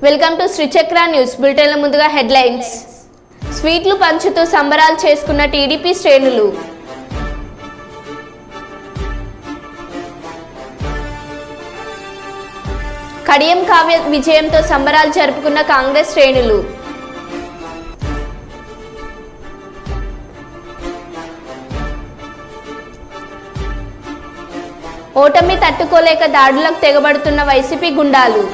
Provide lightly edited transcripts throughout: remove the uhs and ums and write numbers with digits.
Welcome to Sri Chakra news బులెటిన్ల ముందుగా headlines. స్వీట్లు పంచుతూ సంబరాలు చేసుకున్న టీడీపీ శ్రేణులు. కడియం కావ్య విజయంతో సంబరాలు జరుపుకున్న కాంగ్రెస్ శ్రేణులు. ఓటమి తట్టుకోలేక దాడులకు తెగబడుతున్న వైసీపీ గుండాలు.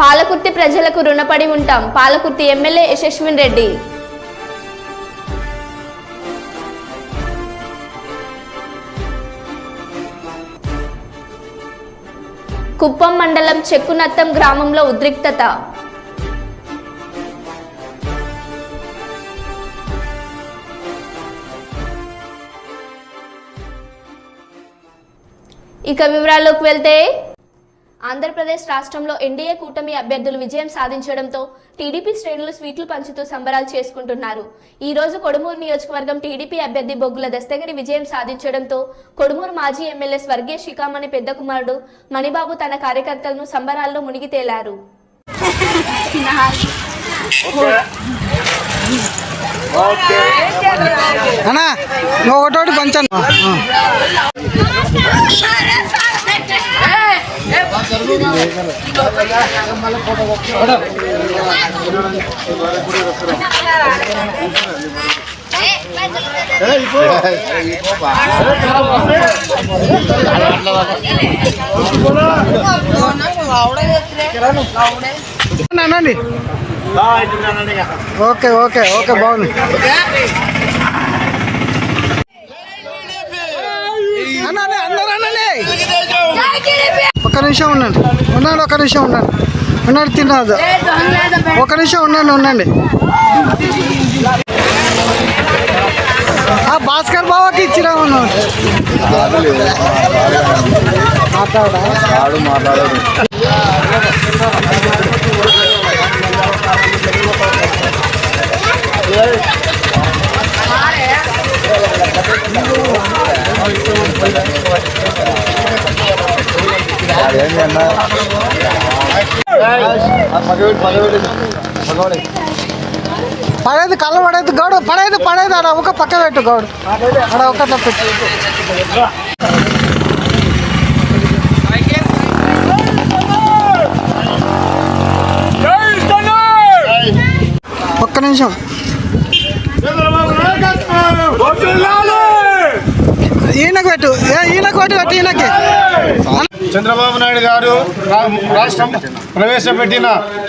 పాలకుర్తి ప్రజలకు రుణపడి ఉంటాం. పాలకుర్తి ఎమ్మెల్యే యశస్విన్ రెడ్డి. కుప్పం మండలం చెక్కునత్తం గ్రామంలో ఉద్రిక్తత. ఇక వివరాల్లోకి వెళ్తే, ఆంధ్రప్రదేశ్ రాష్ట్రంలో ఎన్డీఏ కూటమి అభ్యర్థులు విజయం సాధించడంతో టీడీపీ శ్రేణులు స్వీట్లు పంచుతూ సంబరాలు చేసుకుంటున్నారు. ఈ రోజు కొడుమూరు నియోజకవర్గం టీడీపీ అభ్యర్థి బొగ్గుల దస్తగిరి విజయం సాధించడంతో కొడుమూరు మాజీ ఎమ్మెల్యే స్వర్గీయ శిఖామణి పెద్ద కుమారుడు మణిబాబు తన కార్యకర్తలను సంబరాల్లో మునిగి తేలారు. ఓకే ఓకే ఓకే బాగుంది. ఒక్క నిమిషం ఉండండి ఒక్క నిమిషం ఉండండి తినదు. ఒక నిమిషం ఉండండి. భాస్కర్ బాబాకి ఇచ్చిరామన్నా మాట్లాడాడు. పడేది కళ్ళ పడేది గౌడు పడేది ఆడ ఒక పక్క పెట్టు గౌడు ఆడ ఒక పెట్టు. ఒక్క నిమిషం. ఈయనకు పెట్టు ఈయనకి. చంద్రబాబు నాయుడు గారు రాష్ట్రం ప్రవేశపెట్టిన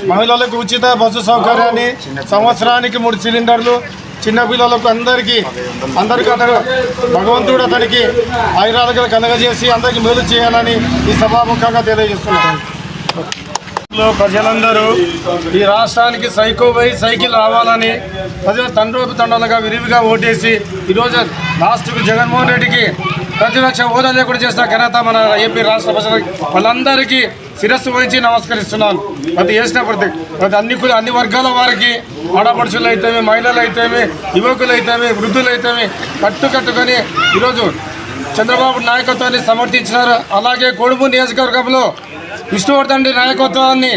మహిళలకు ఉచిత బస్సు సౌకర్యాన్ని, సంవత్సరానికి 3 సిలిండర్లు, చిన్నపిల్లలకు అందరికీ అతడు భగవంతుడు అతనికి ఆయురాలుగా కలగజేసి అందరికీ మేలు చేయాలని ఈ సభాముఖంగా తెలియజేస్తున్నాను. ప్రజలందరూ ఈ రాష్ట్రానికి సైకిల్ రావాలని ప్రజలు తండ్రులుగా విరివిగా ఓటేసి ఈరోజు లాస్ట్కు జగన్మోహన్ రెడ్డికి ప్రతిపక్ష హోదా లేకుండా చేసిన ఘనత మన ఏపీ రాష్ట్ర ప్రజలకు వాళ్ళందరికీ శిరస్సు వహించి నమస్కరిస్తున్నాను. ప్రతి ప్రతి అన్ని వర్గాల వారికి, ఆడపడుచులు అయితేమి, మహిళలు అయితేమి, యువకులు అయితేమి, వృద్ధులు అయితేమి కట్టుకొని ఈరోజు చంద్రబాబు నాయకత్వాన్ని సమర్థించినారు. అలాగే కొడుమూరు నియోజకవర్గంలో విష్ణువర్ధన్ రెడ్డి నాయకత్వాన్ని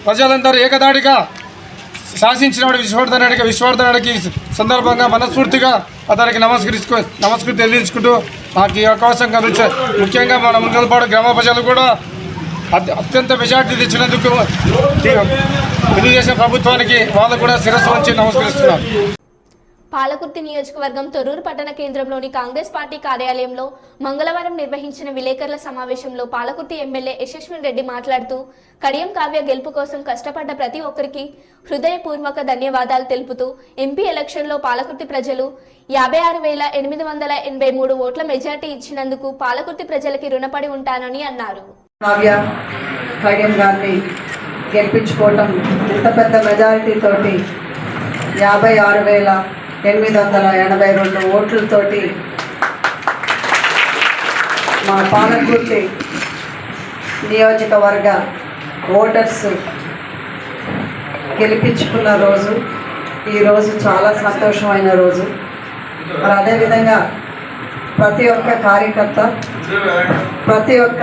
ప్రజలందరూ ఏకదాడిగా శాసించినవాడు విష్ణువర్ధన్ రెడ్డికి సందర్భంగా మనస్ఫూర్తిగా అతనికి నమస్కృతి తెలియజుకుంటూ నాకు ఈ అవకాశం కల్పించారు. ముఖ్యంగా మన ముంగల్పాడు గ్రామ ప్రజలు కూడా అత్యంత మెజార్టీ తెచ్చినందుకు తెలుగుదేశం ప్రభుత్వానికి వాళ్ళు కూడా శిరస్సు వంచి నమస్కరిస్తున్నారు. పాలకుర్తి నియోజకవర్గం తొర్రూరు పట్టణ కేంద్రంలోని కాంగ్రెస్ పార్టీ కార్యాలయంలో మంగళవారం నిర్వహించిన విలేకరుల సమావేశంలో పాలకుర్తి ఎమ్మెల్యే యశస్విన్ రెడ్డి మాట్లాడుతూ కడియం కావ్య గెలుపు కోసం కష్టపడ్డ ప్రతి ఒక్కరికి హృదయపూర్వక ధన్యవాదాలు తెలుపుతూ ఎంపీ ఎలక్షన్లో పాలకుర్తి ప్రజలు 56,883 ఓట్ల మెజార్టీ ఇచ్చినందుకు పాలకుర్తి ప్రజలకి రుణపడి ఉంటానని అన్నారు. గెలిపించుకోవటం ఇంత పెద్ద మెజారిటీ తోటి 56,882 ఓట్లతోటి మా పాలకుర్తి నియోజకవర్గ ఓటర్స్ గెలిపించుకున్న రోజు ఈరోజు చాలా సంతోషమైన రోజు. మరి అదేవిధంగా ప్రతి ఒక్క కార్యకర్త, ప్రతి ఒక్క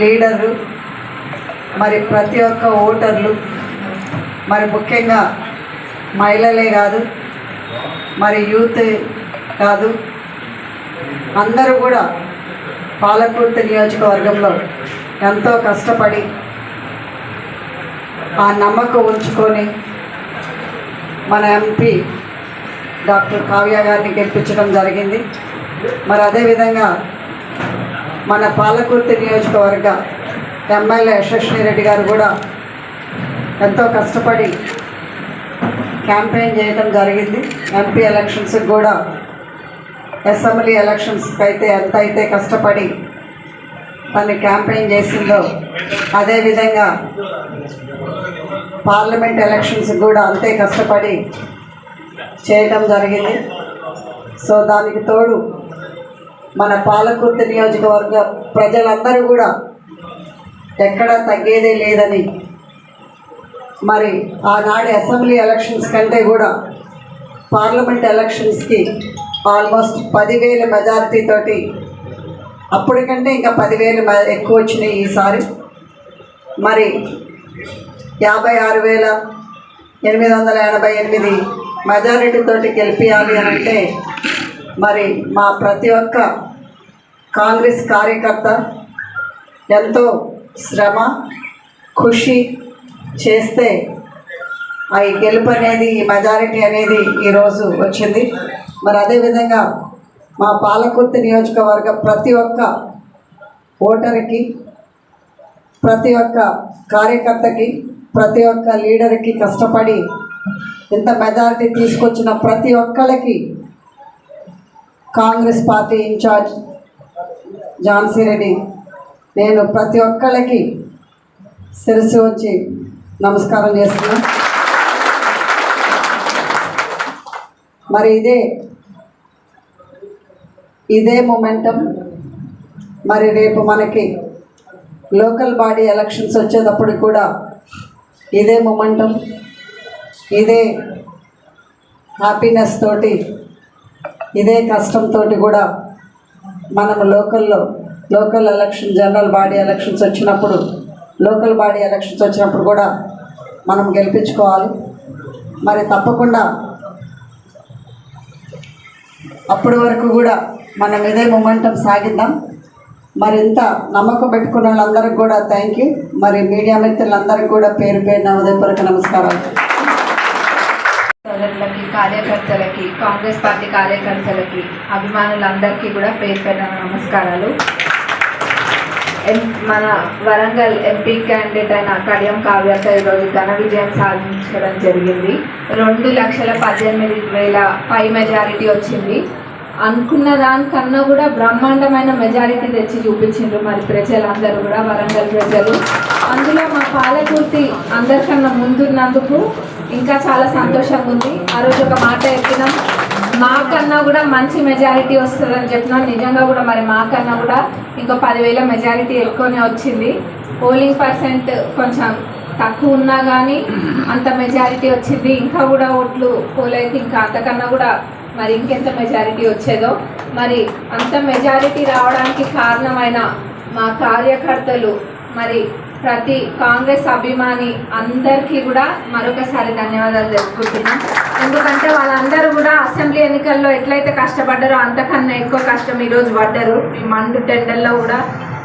లీడరు, మరి ప్రతి ఒక్క ఓటర్లు, మరి ముఖ్యంగా మహిళలే కాదు, మరి యూత్ కాదు, అందరూ కూడా పాలకుర్తి నియోజకవర్గంలో ఎంతో కష్టపడి ఆ నమ్మకం ఉంచుకొని మన ఎంపీ డాక్టర్ కావ్య గారిని గెలిపించడం జరిగింది. మరి అదేవిధంగా మన పాలకుర్తి నియోజకవర్గ ఎమ్మెల్యే యశస్వి రెడ్డి గారు కూడా ఎంతో కష్టపడి క్యాంపెయిన్ చేయడం జరిగింది. ఎంపీ ఎలక్షన్స్కి కూడా, అసెంబ్లీ ఎలక్షన్స్కి అయితే ఎంత అయితే కష్టపడి తను క్యాంపెయిన్ చేసిందో అదేవిధంగా పార్లమెంట్ ఎలక్షన్స్ కూడా అంతే కష్టపడి చేయడం జరిగింది. సో దానికి తోడు మన పాలకుర్తి నియోజకవర్గ ప్రజలందరూ కూడా ఎక్కడా తగ్గేదే లేదని, మరి ఆనాడు అసెంబ్లీ ఎలక్షన్స్ కంటే కూడా పార్లమెంట్ ఎలక్షన్స్కి ఆల్మోస్ట్ 10,000 మెజారిటీ తోటి, అప్పటికంటే ఇంకా 10,000 ఎక్కువ వచ్చినాయి ఈసారి. మరి 56,888 మెజారిటీ తోటి గెలిపించాలి అని అంటే మరి మా ప్రతి ఒక్క కాంగ్రెస్ కార్యకర్త ఎంతో శ్రమ కృషి చేస్తే ఈ గెలుపు అనేది, ఈ మెజారిటీ అనేది ఈరోజు వచ్చింది. మరి అదేవిధంగా మా పాలకుర్తి నియోజకవర్గ ప్రతి ఒక్క ఓటర్కి, ప్రతి ఒక్క కార్యకర్తకి, ప్రతి ఒక్క లీడర్కి కష్టపడి ఇంత మెజారిటీ తీసుకొచ్చిన ప్రతి ఒక్కళ్ళకి కాంగ్రెస్ పార్టీ ఇన్ఛార్జ్ ఝాన్సీ రెడ్డి నేను ప్రతి ఒక్కళ్ళకి శిరస్సు వచ్చి నమస్కారం చేస్తున్నా. మరి ఇదే మొమెంటం మరి రేపు మనకి లోకల్ బాడీ ఎలక్షన్స్ వచ్చేటప్పుడు కూడా ఇదే మొమెంటం, ఇదే హ్యాపీనెస్ తోటి, ఇదే కష్టంతో కూడా మనం local election, general body elections వచ్చినప్పుడు, లోకల్ బాడీ ఎలక్షన్స్ వచ్చినప్పుడు కూడా మనం గెలిపించుకోవాలి. మరి తప్పకుండా అప్పటి వరకు కూడా మనం ఇదే మొమెంటం సాగిద్దాం. మరి ఇంత నమ్మకం పెట్టుకున్న వాళ్ళందరికీ కూడా థ్యాంక్ యూ. మరి మీడియా మిత్రులందరికీ కూడా పేరు పేరున ఉదయపూర్వక నమస్కారాలు. సోదరులకి, కార్యకర్తలకి, కాంగ్రెస్ పార్టీ కార్యకర్తలకి, అభిమానులందరికీ కూడా పేరు పేరున నమస్కారాలు. మన వరంగల్ ఎంపీ క్యాండిడేట్ అయిన కడియం కావ్యత ఈరోజు ఘన విజయం సాధించడం జరిగింది. 2,18,000 పై మెజారిటీ వచ్చింది. అనుకున్న దానికన్నా కూడా బ్రహ్మాండమైన మెజారిటీ తెచ్చి చూపించిండ్రు మరి ప్రజలందరూ కూడా, వరంగల్ ప్రజలు. అందులో మా పాలకుర్తి అందరికన్నా ముందున్నందుకు ఇంకా చాలా సంతోషంగా ఉంది. ఆ రోజు ఒక మాట చెప్పినాం, మాకన్నా కూడా మంచి మెజారిటీ వస్తుందని చెప్పినాం. నిజంగా కూడా మరి మాకన్నా కూడా ఇంకో 10,000 మెజారిటీ ఎక్కువనే వచ్చింది. పోలింగ్ పర్సెంట్ కొంచెం తక్కువ ఉన్నా కానీ అంత మెజారిటీ వచ్చింది. ఇంకా కూడా ఓట్లు పోలైతే ఇంకా అంతకన్నా కూడా మరి ఇంకెంత మెజారిటీ వచ్చేదో. మరి అంత మెజారిటీ రావడానికి కారణమైన మా కార్యకర్తలు, మరి ప్రతి కాంగ్రెస్ అభిమాని అందరికీ కూడా మరొకసారి ధన్యవాదాలు తెలుపుకుంటున్నాం. ఎందుకంటే వాళ్ళందరూ కూడా అసెంబ్లీ ఎన్నికల్లో ఎట్లయితే కష్టపడ్డారో అంతకన్నా ఎక్కువ కష్టం ఈరోజు పడ్డారు. ఈ మండు టెండర్లో కూడా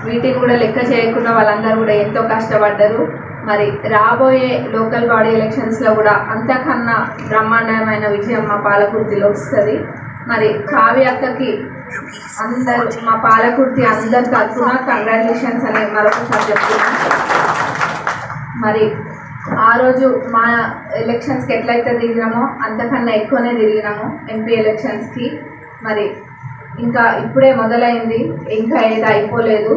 వీటిని కూడా లెక్క చేయకుండా వాళ్ళందరూ కూడా ఎంతో కష్టపడ్డారు. మరి రాబోయే లోకల్ బాడీ ఎలక్షన్స్లో కూడా అంతకన్నా బ్రహ్మాండమైన విజయం మా పాలకుర్తిలో వస్తుంది. మరి కావ్య అక్కకి అందరూ, మా పాలకుర్తి అందరి తరఫున కంగ్రాచులేషన్స్ అని మరొకసారి చెప్తున్నాం. మరి ఆ రోజు మా ఎలక్షన్స్కి ఎట్లయితే తిరిగినామో అంతకన్నా ఎక్కువనే తిరిగినాము ఎంపీ ఎలక్షన్స్కి. మరి ఇంకా ఇప్పుడే మొదలైంది, ఇంకా ఏది అయిపోలేదు.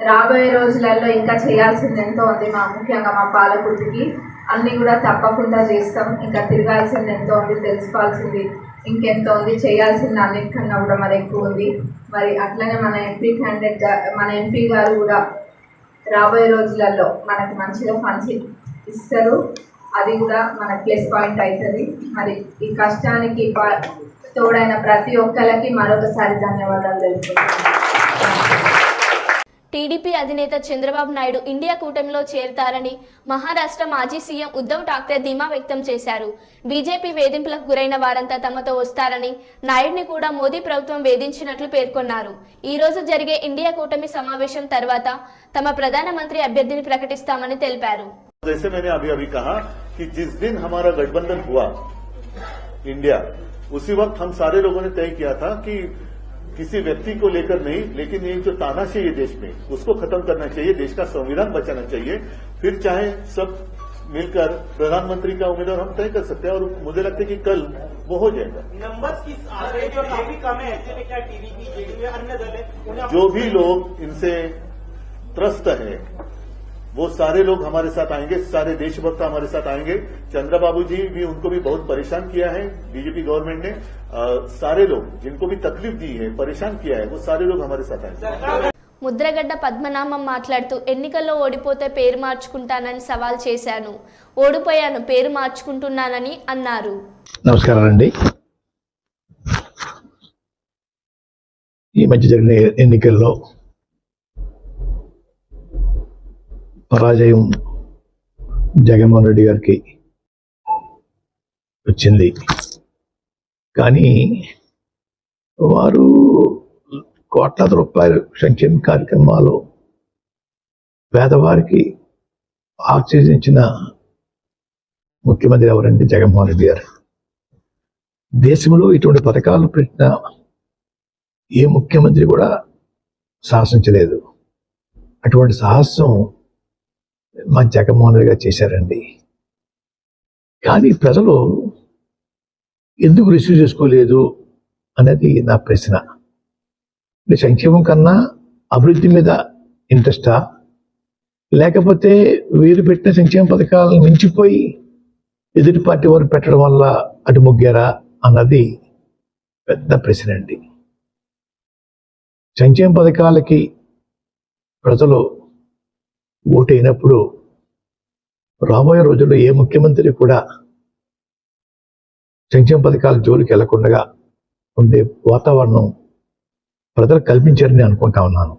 రాబోయే రోజులలో ఇంకా చేయాల్సింది ఎంతో ఉంది. ముఖ్యంగా మా పాలకుర్తికి అన్నీ కూడా తప్పకుండా చేస్తాం. ఇంకా తిరగాల్సింది ఎంతో ఉంది, తెలుసుకోవాల్సింది ఇంకెంతో ఉంది, చేయాల్సింది అన్నిటికన్నా కూడా మరి ఎక్కువ ఉంది. మరి అట్లనే మన ఎంపీ గారు కూడా రాబోయే రోజులలో మనకి మంచిగా ఫండ్స్ ఇస్తారు. అది కూడా మనకు ప్లస్ పాయింట్ అవుతుంది. మరి ఈ కష్టానికి తోడైన ప్రతి ఒక్కరికి మరొకసారి ధన్యవాదాలు తెలుపుతున్నాను. టీడీపీ అధినేత చంద్రబాబు నాయుడు ఇండియా కూటమిలో చేరతారని మహారాష్ట్ర మాజీ సీఎం ఉద్ధవ్ ఠాక్రే ధీమా వ్యక్తం చేశారు. బీజేపీ వేధింపులకు గురైన వారంతా తమతో వస్తారని, నాయుడిని కూడా మోదీ ప్రభుత్వం వేధించినట్లు పేర్కొన్నారు. ఈ రోజు జరిగే ఇండియా కూటమి సమావేశం తర్వాత తమ ప్రధానమంత్రి అభ్యర్థిని ప్రకటిస్తామని తెలిపారు. जैसे मैंने अभी अभी कहा कि जिस दिन हमारा गठबंधन हुआ इंडिया, उसी वक्त हम सारे लोगों ने तय किया था कि किसी व्यक्ति को लेकर नहीं, लेकिन ये जो तानाशाही है देश में, उसको खत्म करना चाहिए, देश का संविधान बचाना चाहिए। फिर चाहे सब मिलकर प्रधानमंत्री का उम्मीदवार हम तय कर सकते हैं, और मुझे लगता है कि कल वो हो जाएगा। नंबर किस आंकड़े जो काफी कम है, ऐसे में क्या टीडीपी जेडीयू अन्य दल है, जो भी लोग इनसे त्रस्त है वो सारे लोग हमारे साथ आएंगे, सारे देशभक्त हमारे साथ आएंगे। चंद्रबाबू जी भी, उनको भी बहुत परेशान किया है बीजेपी गवर्नमेंट ने। सारे लोग जिनको भी तकलीफ दी है, परेशान किया है, वो सारे लोग हमारे साथ आएंगे। ముద్రగడ్డ పద్మనాభం మాట్లాడుతూ ఎన్నికల్లో ఓడిపోతే పేరు మార్చుకుంటానని సవాల్ చేశాను. ఓడిపోయాను, పేరు మార్చుకుంటున్నానని అన్నారు. నమస్కారం అండి. ఈ మధ్య జరిగిన ఎన్నికల్లో పరాజయం జగన్మోహన్ రెడ్డి గారికి వచ్చింది. కానీ వారు కోట్లాది రూపాయలు సంక్షేమ కార్యక్రమాలు పేదవారికి ఆక్సిజన్ ముఖ్యమంత్రి ఎవరంటే జగన్మోహన్ రెడ్డి గారు. దేశంలో ఇటువంటి పథకాలు పెట్టిన ఏ ముఖ్యమంత్రి కూడా సాహసించలేదు. అటువంటి సాహసం మా జగన్మోహన్ రెడ్డి గారు చేశారండి. కానీ ప్రజలు ఎందుకు రిసీవ్ చేసుకోలేదు అనేది నా ప్రశ్న. సంక్షేమం కన్నా అభివృద్ధి మీద ఇంట్రెస్టా, లేకపోతే వీరు పెట్టిన సంక్షేమ పథకాలను మించిపోయి ఎదుటి పార్టీ వారు పెట్టడం వల్ల అటు మొగ్గారా అన్నది పెద్ద ప్రశ్న అండి. సంక్షేమ పథకాలకి ప్రజలు ఓటైనప్పుడు రాబోయే రోజుల్లో ఏ ముఖ్యమంత్రి కూడా సంక్షేమ పథకాల జోలికి వెళ్లకుండా ఉండే వాతావరణం ప్రజలు కల్పించారని అనుకుంటా ఉన్నాను.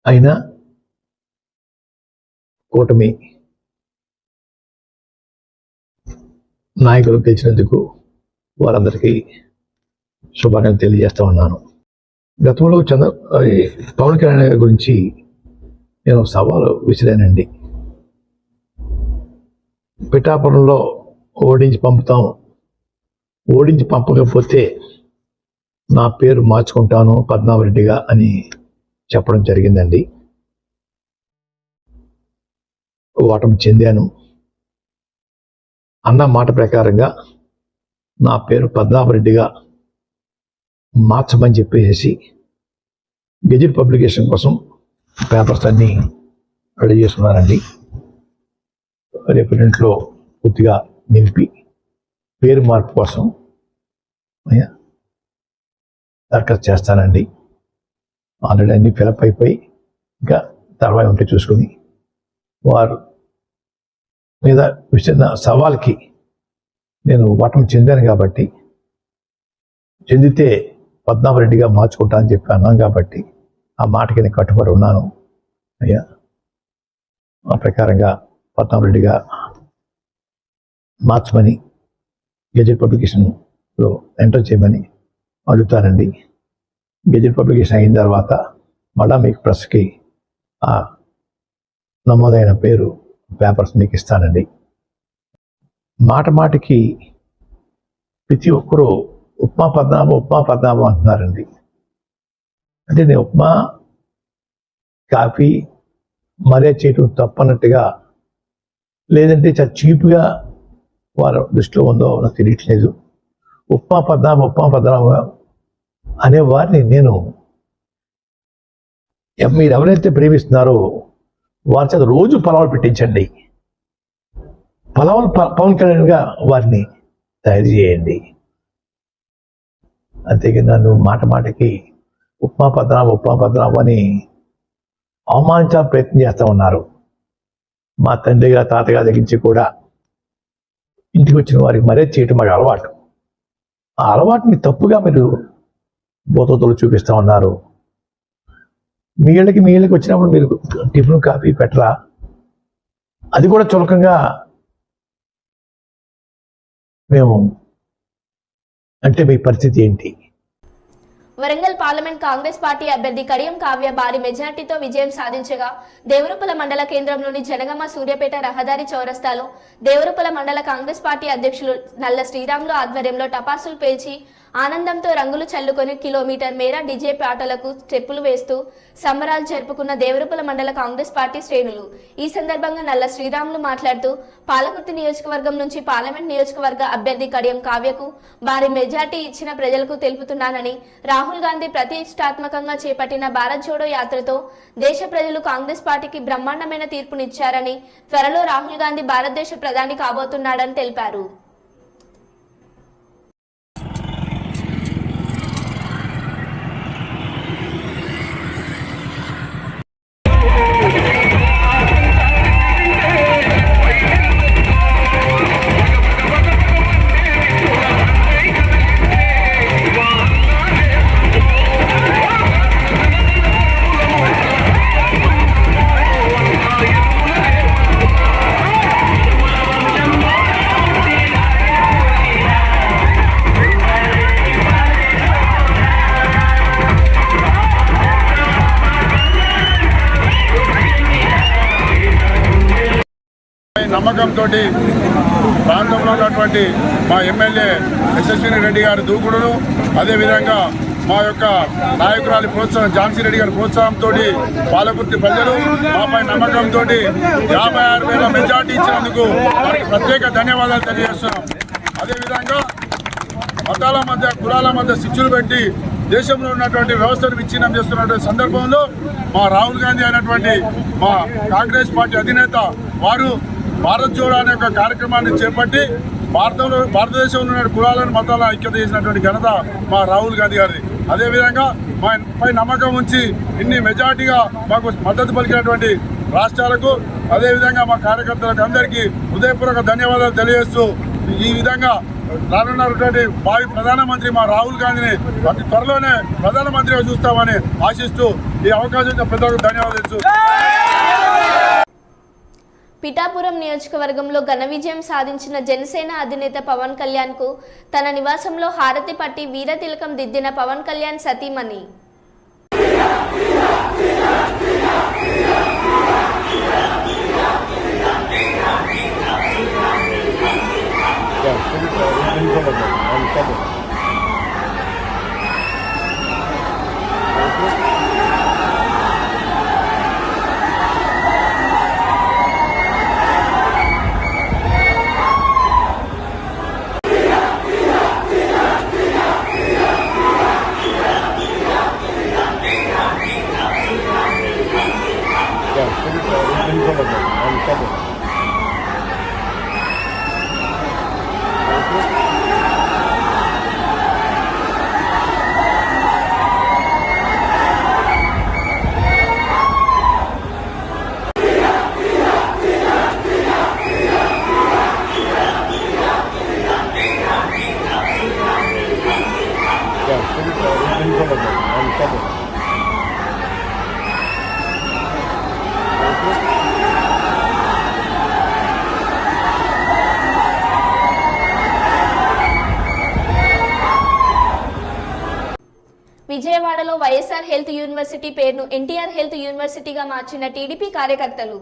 అయినా కూటమి నాయకులు గెలిచినందుకు వారందరికీ శుభాకాంక్షలు తెలియజేస్తా ఉన్నాను. గతంలో పవన్ కళ్యాణ్ గారి గురించి నేను సవాలు విసిరానండి. పిఠాపురంలో ఓడించి పంపకపోతే నా పేరు మార్చుకుంటాను పద్మనాభరెడ్డిగా అని చెప్పడం జరిగిందండి. ఓటమి చెందాను. అన్న మాట ప్రకారంగా నా పేరు పద్మనాభరెడ్డిగా మార్చమని చెప్పేసి గెజిట్ పబ్లికేషన్ కోసం పేపర్స్ అన్నీ రెడీ చేసుకున్నానండి. రేపు ఇంట్లో పూర్తిగా నిలిపి పేరు మార్పు కోసం దరఖాస్తు చేస్తానండి. ఆల్రెడీ అన్ని ఫిలప్ అయిపోయి ఇంకా తర్వాత ఉంటే చూసుకుని వారు మీద విసిరిన సవాల్కి నేను ఓటమి చెందాను కాబట్టి, చెందితే పద్మనాభరెడ్డిగా మార్చుకుంటా అని చెప్పి అన్నాను కాబట్టి ఆ మాటకి నేను కట్టుబడి ఉన్నాను. అయ్యా, ఆ ప్రకారంగా పద్మనాభరెడ్డిగా మార్చమని గెజెట్ పబ్లికేషన్లో ఎంటర్ చేయమని అడుగుతానండి. గెజెట్ పబ్లికేషన్ అయిన తర్వాత మళ్ళా మీకు ప్రెస్కి ఆ నమోదైన పేరు పేపర్స్ మీకు ఇస్తానండి. మాటికి ప్రతి ఒక్కరూ ఉప్మా పద్మనాభం అంటున్నారండి. అంటే నేను ఉప్మా కాఫీ మరే చేయటం తప్పన్నట్టుగా, లేదంటే చాలా చీప్గా వారు దృష్టిలో ఉందో నాకు తెలియట్లేదు. ఉప్మా పద్మనాభం అనే వారిని నేను మీరు ఎవరైతే ప్రేమిస్తున్నారో వారి చేత రోజు పొలాలు పెట్టించండి. పవన్ కళ్యాణ్గా వారిని తయారు చేయండి. అంతేగా నన్ను మాటికి ఉప్మా పద్మనాభం అని అవమానించాలని ప్రయత్నం చేస్తూ ఉన్నారు. మా తండ్రిగా తాతగా దగ్గరించి కూడా ఇంటికి వచ్చిన వారికి మర్యాద చేయటం మాకు అలవాటు. ఆ అలవాటుని తప్పుగా మీరు బోతోతలు చూపిస్తూ ఉన్నారు. మీ ఇళ్ళకి వచ్చినప్పుడు మీరు టిఫిన్ కాఫీ పెట్టరా? అది కూడా చులకంగా మేము అంటే మీ పరిస్థితి ఏంటి? వరంగల్ పార్లమెంట్ కాంగ్రెస్ పార్టీ అభ్యర్థి కడియం కావ్య భారీ మెజార్టీతో విజయం సాధించగా దేవరుపల మండల కేంద్రంలోని జనగామ సూర్యాపేట రహదారి చౌరస్తాలో దేవరుపల మండల కాంగ్రెస్ పార్టీ అధ్యక్షులు నల్ల శ్రీరాములు ఆధ్వర్యంలో టపాసులు పేల్చి ఆనందంతో రంగులు చల్లుకొని కిలోమీటర్ మేర డీజే పాటలకు స్టెప్పులు వేస్తూ సంబరాలు జరుపుకున్న దేవరుపల మండల కాంగ్రెస్ పార్టీ శ్రేణులు. ఈ సందర్భంగా నల్ల శ్రీరాములు మాట్లాడుతూ పాలకుర్తి నియోజకవర్గం నుంచి పార్లమెంట్ నియోజకవర్గ అభ్యర్థి కడియం కావ్యకు భారీ మెజార్టీ ఇచ్చిన ప్రజలకు తెలుపుతున్నానని, రాహుల్ గాంధీ ప్రతిష్టాత్మకంగా చేపట్టిన భారత్ జోడో యాత్రతో దేశ ప్రజలు కాంగ్రెస్ పార్టీకి బ్రహ్మాండమైన తీర్పునిచ్చారని, త్వరలో రాహుల్ గాంధీ భారతదేశ ప్రధాని కాబోతున్నాడని తెలిపారు. నమ్మకంతో ప్రాంతంలో ఉన్నటువంటి మా ఎమ్మెల్యే యశస్విని రెడ్డి గారి దూకుడును, అదేవిధంగా మా యొక్క నాయకురాలి ప్రోత్సాహం ఝాన్సీ రెడ్డి గారి ప్రోత్సాహంతో పాలకుర్తి ప్రజలు మాపై నమ్మకంతో 56,000 మెజార్టీ ఇచ్చినందుకు వారికి ప్రత్యేక ధన్యవాదాలు తెలియజేస్తున్నాం. అదేవిధంగా మతాల మధ్య కులాల మధ్య శిక్షలు పెట్టి దేశంలో ఉన్నటువంటి వ్యవస్థను విచ్ఛిన్నం చేస్తున్నటువంటి సందర్భంలో మా రాహుల్ గాంధీ అయినటువంటి మా కాంగ్రెస్ పార్టీ అధినేత వారు భారత్ జోడో అనే ఒక కార్యక్రమాన్ని చేపట్టి భారతదేశంలో ఉన్న కులాలను మతాలను ఐక్యత చేసినటువంటి ఘనత మా రాహుల్ గాంధీ గారిది. అదేవిధంగా మా పై నమ్మకం ఉంచి ఇన్ని మెజార్టీగా మాకు మద్దతు పలికినటువంటి రాష్ట్రాలకు, అదేవిధంగా మా కార్యకర్తలకు అందరికీ హృదయపూర్వక ధన్యవాదాలు తెలియజేస్తూ, ఈ విధంగా రానున్నటువంటి భావి ప్రధానమంత్రి మా రాహుల్ గాంధీని అతి త్వరలోనే ప్రధానమంత్రిగా చూస్తామని ఆశిస్తూ ఈ అవకాశం ప్రజలకు ధన్యవాదాలు. పిఠాపురం నియోజకవర్గంలో ఘన విజయం సాధించిన జనసేన అధినేత పవన్ కళ్యాణ్ కు తన నివాసంలో హారతి పట్టి వీరతిలకం దిద్దిన పవన్ కళ్యాణ్ సతీమణి విజయవాడలో వైఎస్ఆర్ హెల్త్ యూనివర్సిటీ పేరును ఎన్టీఆర్ హెల్త్ యూనివర్సిటీగా మార్చిన టీడీపీ కార్యకర్తలు.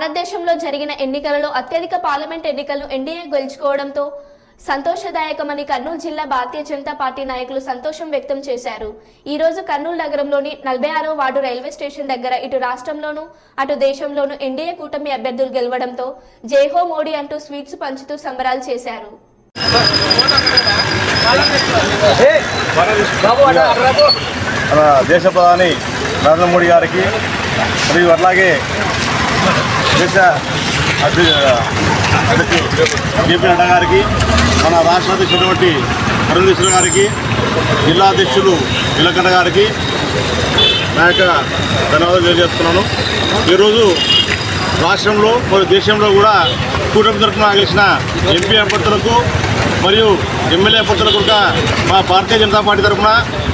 భారతదేశంలో జరిగిన ఎన్నికలలో అత్యధిక పార్లమెంట్ ఎన్నికలను ఎన్డీఏ గెలుచుకోవడంతో సంతోషదాయకమని కర్నూలు జిల్లా భారతీయ జనతా పార్టీ నాయకులు సంతోషం వ్యక్తం చేశారు. ఈ రోజు కర్నూలు నగరంలోని 46వ వార్డు రైల్వే స్టేషన్ దగ్గర ఇటు రాష్ట్రంలోనూ అటు దేశంలోనూ ఎన్డీఏ కూటమి అభ్యర్థులు గెలవడంతో జై హో మోడీ అంటూ స్వీట్స్ పంచుతూ సంబరాలు చేశారు. మన దేశ ప్రధాని నరేంద్ర మోడీ గారికి మరియు అలాగే దేశ జేపీ నడ్డా గారికి, మన రాష్ట్ర అధ్యక్షుడు అరుణ్ గారికి, జిల్లా అధ్యక్షులు నీలకంఠ గారికి నా యొక్క ధన్యవాదాలు తెలియజేస్తున్నాను. ఈరోజు రాష్ట్రంలో మరియు దేశంలో కూడా కూటమి తరఫున గెలిచిన ఎంపీ అభ్యర్థులకు మరియు ఎమ్మెల్యే అభ్యర్థులకు కూడా మా భారతీయ జనతా పార్టీ తరఫున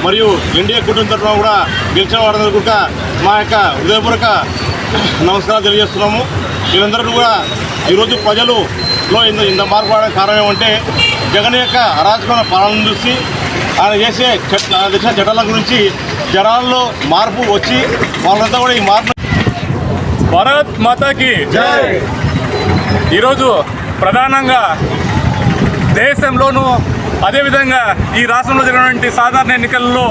మరియు ఎన్డీఏ కూటమి తరఫున కూడా గెలిచిన వారందరూ కూడా మా యొక్క హృదయపూర్వక నమస్కారాలు తెలియజేస్తున్నాము. వీళ్ళందరూ కూడా ఈరోజు ప్రజలలో ఇంత మార్పు రావడానికి కారణం ఏమంటే జగన్ యొక్క అరాచకమైన పాలన చూసి ఆయన చేసే తెచ్చిన చట్టాల గురించి జనాల్లో మార్పు వచ్చి వాళ్ళంతా కూడా ఈ మార్పు. భారత్ మాతాకి జై. ఈరోజు ప్రధానంగా దేశంలోనూ అదేవిధంగా ఈ రాష్ట్రంలో జరిగినటువంటి సాధారణ ఎన్నికల్లో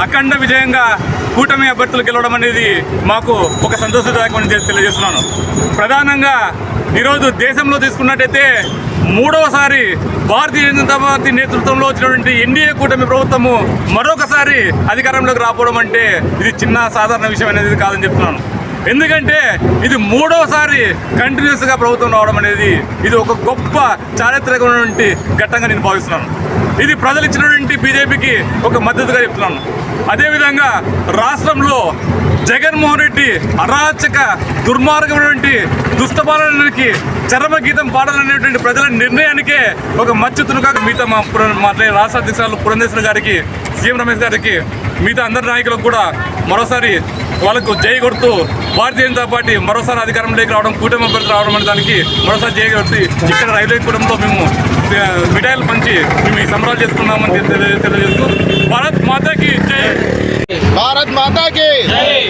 అఖండ విజయంగా కూటమి అభ్యర్థులు గెలవడం అనేది మాకు ఒక సంతోషదాయకమని తెలియజేస్తున్నాను. ప్రధానంగా ఈరోజు దేశంలో తీసుకున్నట్టయితే మూడవసారి భారతీయ జనతా పార్టీ నేతృత్వంలో వచ్చినటువంటి ఎన్డీఏ కూటమి ప్రభుత్వము మరొకసారి అధికారంలోకి రాకపోవడం అంటే ఇది చిన్న సాధారణ విషయం అనేది కాదని చెప్తున్నాను. ఎందుకంటే ఇది మూడవసారి కంటిన్యూస్గా ప్రభుత్వం రావడం అనేది ఇది ఒక గొప్ప చారిత్రకమైనటువంటి ఘట్టంగా నేను భావిస్తున్నాను. ఇది ప్రజలు ఇచ్చినటువంటి బీజేపీకి ఒక మద్దతుగా చెప్తున్నాను. అదేవిధంగా రాష్ట్రంలో జగన్మోహన్ రెడ్డి అరాచక దుర్మార్గమైనటువంటి దుష్టపాలనకి చరమగీతం పాడాలనేటువంటి ప్రజల నిర్ణయానికే ఒక మచ్చుతునుగా మిగతా మా రాష్ట్ర అధ్యక్షులు పురంధేశ్వరి గారికి, సీఎం రమేష్ గారికి, మిగతా అందరి నాయకులకు కూడా మరోసారి వాళ్ళకు జై కొడుతూ భారతీయ జనతా పార్టీ మరోసారి అధికారంలోకి రావడం, కూటమి అభ్యర్థి రావడం అనే దానికి మరోసారి జై కొడుతూ ఇక్కడ రైల్వే కూటమితో మేము మిఠాయిలు పంచి మేము ఈ సంబరాలు చేసుకున్నామని తెలియజేస్తూ భారత్ మాతాకి జై. భారత్ మాతాకి జై.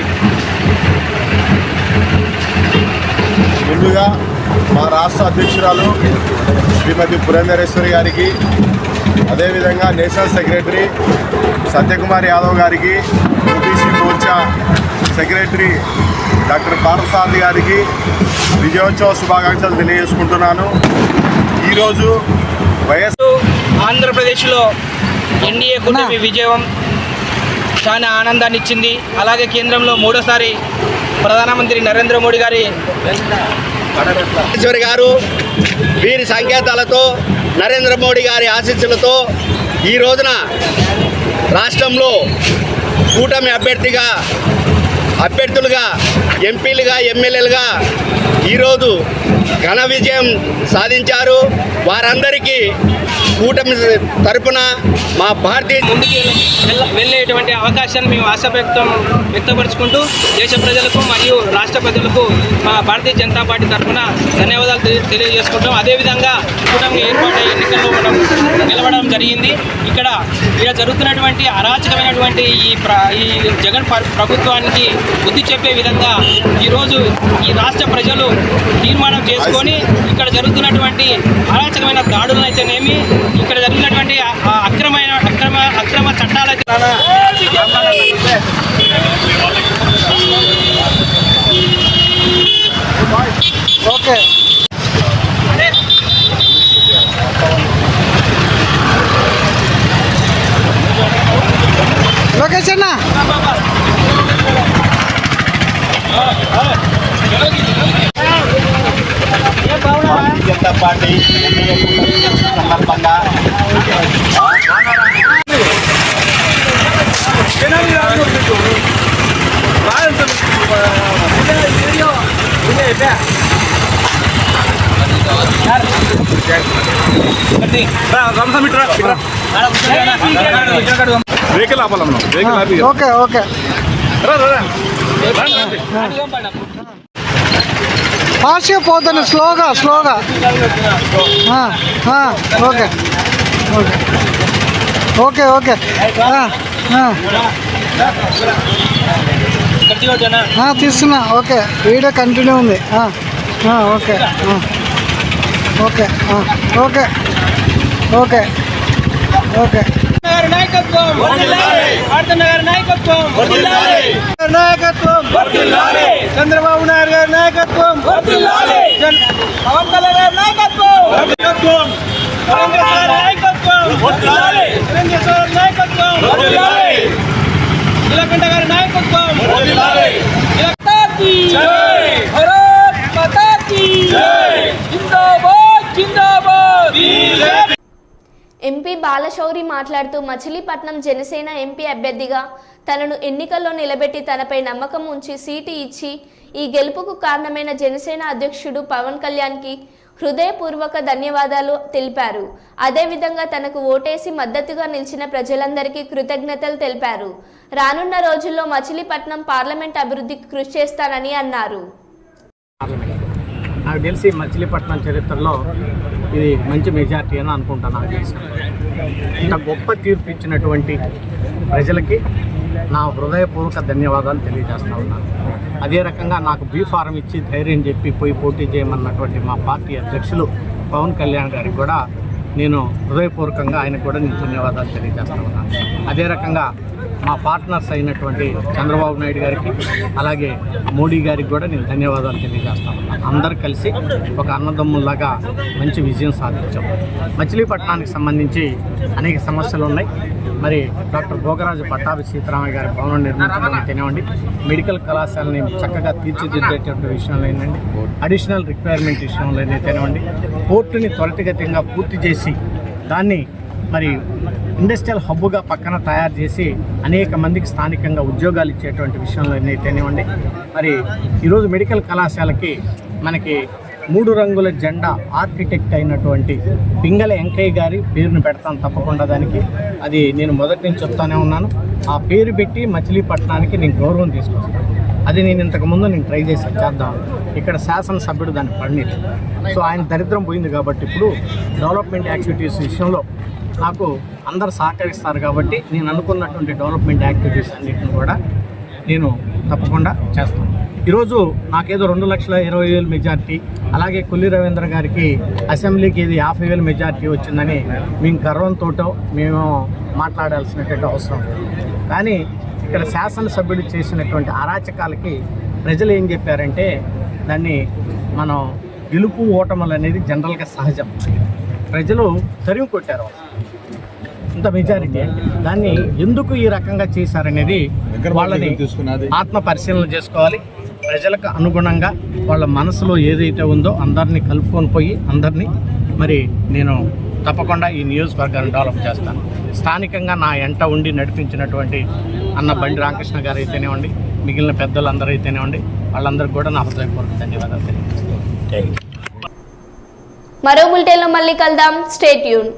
ముందుగా మా రాష్ట్ర అధ్యక్షురాలు శ్రీమతి పురంధరేశ్వరి గారికి, అదేవిధంగా నేషనల్ సెక్రటరీ సత్యకుమార్ యాదవ్ గారికి, OBC Morcha secretary doctor Parthasarathi గారికి విజయోత్సవ శుభాకాంక్షలు తెలియజేసుకుంటున్నాను. ఈరోజు ఆంధ్రప్రదేశ్లో ఎన్డీఏ కూటమి విజయం చాలా ఆనందాన్ని ఇచ్చింది. అలాగే కేంద్రంలో మూడోసారి ప్రధానమంత్రి నరేంద్ర మోడీ గారు వీరి సంకేతాలతో నరేంద్ర మోడీ గారి ఆశీస్సులతో ఈ రోజున రాష్ట్రంలో కూటమి అభ్యర్థులుగా ఎంపీలుగా ఎమ్మెల్యేలుగా ఈరోజు ఘన విజయం సాధించారు. వారందరికీ కూటమి తరపున మా భారతీయ ముందుకు వెళ్ళేటువంటి అవకాశాన్ని మేము వ్యక్తపరుచుకుంటూ దేశ ప్రజలకు మరియు రాష్ట్ర ప్రజలకు మా భారతీయ జనతా పార్టీ తరఫున ధన్యవాదాలు తెలియజేసుకుంటాం. అదేవిధంగా కూటమి ఏర్పాటు ఎన్నికల్లో మనం గెలవడం జరిగింది. ఇక్కడ జరుగుతున్నటువంటి అరాచకమైనటువంటి ఈ జగన్ ప్రభుత్వానికి బుద్ధి చెప్పే విధంగా ఈరోజు ఈ రాష్ట్ర ప్రజలు తీర్మానం చేసుకొని ఇక్కడ జరుగుతున్నటువంటి అరాచకమైన దాడులను అయితేనేమి, ఇక్కడ జరుగుతున్నటువంటి అక్రమ చట్టాలైతే okay. Location Bharatiya Janata party సందర్భంగా ఓకే ఓకే. ఫాస్ట్గా పోతాను, స్లోగా ఓకే ఓకే ఓకే ఓకే. తీస్తున్నా. ఓకే, వీడియో కంటిన్యూ ఉంది. Okay okay okay okay okay నాయకత్వం చంద్రబాబు నాయుడు గారి నాయకత్వం, పవన్ కళ్యాణ్ గారి నాయకత్వం, నీలకంఠ గారి నాయకత్వం. ఎంపీ బాలశౌరి మాట్లాడుతూ మచిలీపట్నం జనసేన ఎంపీ అభ్యర్థిగా తనను ఎన్నికల్లో నిలబెట్టి తనపై నమ్మకం ఉంచి సీటు ఇచ్చి ఈ గెలుపుకు కారణమైన జనసేన అధ్యక్షుడు పవన్ కళ్యాణ్కి హృదయపూర్వక ధన్యవాదాలు తెలిపారు. అదేవిధంగా తనకు ఓటేసి మద్దతుగా నిలిచిన ప్రజలందరికీ కృతజ్ఞతలు తెలిపారు. రానున్న రోజుల్లో మచిలీపట్నం పార్లమెంట్ అభివృద్ధికి కృషి చేస్తానని అన్నారు. నాకు తెలిసి మచిలీపట్నం చరిత్రలో ఇది మంచి మెజార్టీ అని అనుకుంటాను. నాకు తెలిసి ఇంత గొప్ప తీర్పు ఇచ్చినటువంటి ప్రజలకి నా హృదయపూర్వక ధన్యవాదాలు తెలియజేస్తా ఉన్నాను. అదే రకంగా నాకు బీ ఫారం ఇచ్చి ధైర్యం చెప్పి పోయి పోటీ చేయమన్నటువంటి మా పార్టీ అధ్యక్షులు పవన్ కళ్యాణ్ గారికి కూడా నేను హృదయపూర్వకంగా ఆయనకు కూడా నేను ధన్యవాదాలు తెలియజేస్తా ఉన్నాను. అదే రకంగా మా పార్ట్నర్స్ అయినటువంటి చంద్రబాబు నాయుడు గారికి అలాగే మోడీ గారికి కూడా నేను ధన్యవాదాలు తెలియజేస్తా ఉన్నాను. అందరూ కలిసి ఒక అన్నదమ్ముల్లాగా మంచి విజయం సాధించాం. మచిలీపట్నానికి సంబంధించి అనేక సమస్యలు ఉన్నాయి. మరి డాక్టర్ భోగరాజు పట్టాభి సీతారామయ్య గారి భవనం నిర్మించడం తినవండి, మెడికల్ కళాశాలని చక్కగా తీర్చిదిద్దేటువంటి విషయంలో ఏంటండి, అడిషనల్ రిక్వైర్మెంట్ విషయంలో తినవండి, పోర్టుని త్వరితగతిగా పూర్తి చేసి దాన్ని మరి ఇండస్ట్రియల్ హబ్గా పక్కన తయారు చేసి అనేక మందికి స్థానికంగా ఉద్యోగాలు ఇచ్చేటువంటి విషయంలో తినవండి. మరి ఈరోజు మెడికల్ కళాశాలకి మనకి 3 రంగుల జెండా ఆర్కిటెక్ట్ అయినటువంటి పింగళ వెంకయ్య గారి పేరును పెడతాను తప్పకుండా. దానికి అది నేను మొదటి నుంచి చెప్తానే ఉన్నాను. ఆ పేరు పెట్టి మచిలీపట్నానికి నేను గౌరవం తీసుకొస్తాను. అది నేను ఇంతకుముందు ట్రై చేశాను చేద్దాం. ఇక్కడ శాసనసభ్యుడు దాన్ని పడినట్టు. సో ఆయన దరిద్రం పోయింది కాబట్టి ఇప్పుడు డెవలప్మెంట్ యాక్టివిటీస్ విషయంలో నాకు అందరు సహకరిస్తారు కాబట్టి నేను అనుకున్నటువంటి డెవలప్మెంట్ యాక్టివిటీస్ అన్నింటిని కూడా నేను తప్పకుండా చేస్తాను. ఈరోజు నాకేదో 2,20,000 మెజార్టీ, అలాగే కొల్లి రవీంద్ర గారికి అసెంబ్లీకి ఇది 50,000 మెజార్టీ వచ్చిందని మేము గర్వంతో మేము మాట్లాడాల్సినటువంటి అవసరం లేదు. కానీ ఇక్కడ శాసనసభ్యుడు చేసినటువంటి అరాచకాలకి ప్రజలు ఏం చెప్పారంటే దాన్ని మనం గెలుపు ఓటములు అనేది జనరల్గా సహజం. ప్రజలు తరిమి కొట్టారు ఇంత మెజారిటీ. దాన్ని ఎందుకు ఈ రకంగా చేశారనేది వాళ్ళని ఆత్మ పరిశీలన చేసుకోవాలి. ప్రజలకు అనుగుణంగా వాళ్ళ మనసులో ఏదైతే ఉందో అందరినీ కలుపుకొని పోయి అందరినీ మరి నేను తప్పకుండా ఈ నియోజకవర్గాన్ని డెవలప్ చేస్తాను. స్థానికంగా నా ఎంట ఉండి నడిపించినటువంటి అన్న బండి రామకృష్ణ గారు అయితేనేవ్వండి, మిగిలిన పెద్దలందరూ అయితేనేవ్వండి, వాళ్ళందరికీ కూడా నా హృదయపూర్వక ధన్యవాదాలు తెలియజేస్తాను. మరో బులెటిన్లో మళ్ళీ కలుద్దాం. Stay tune.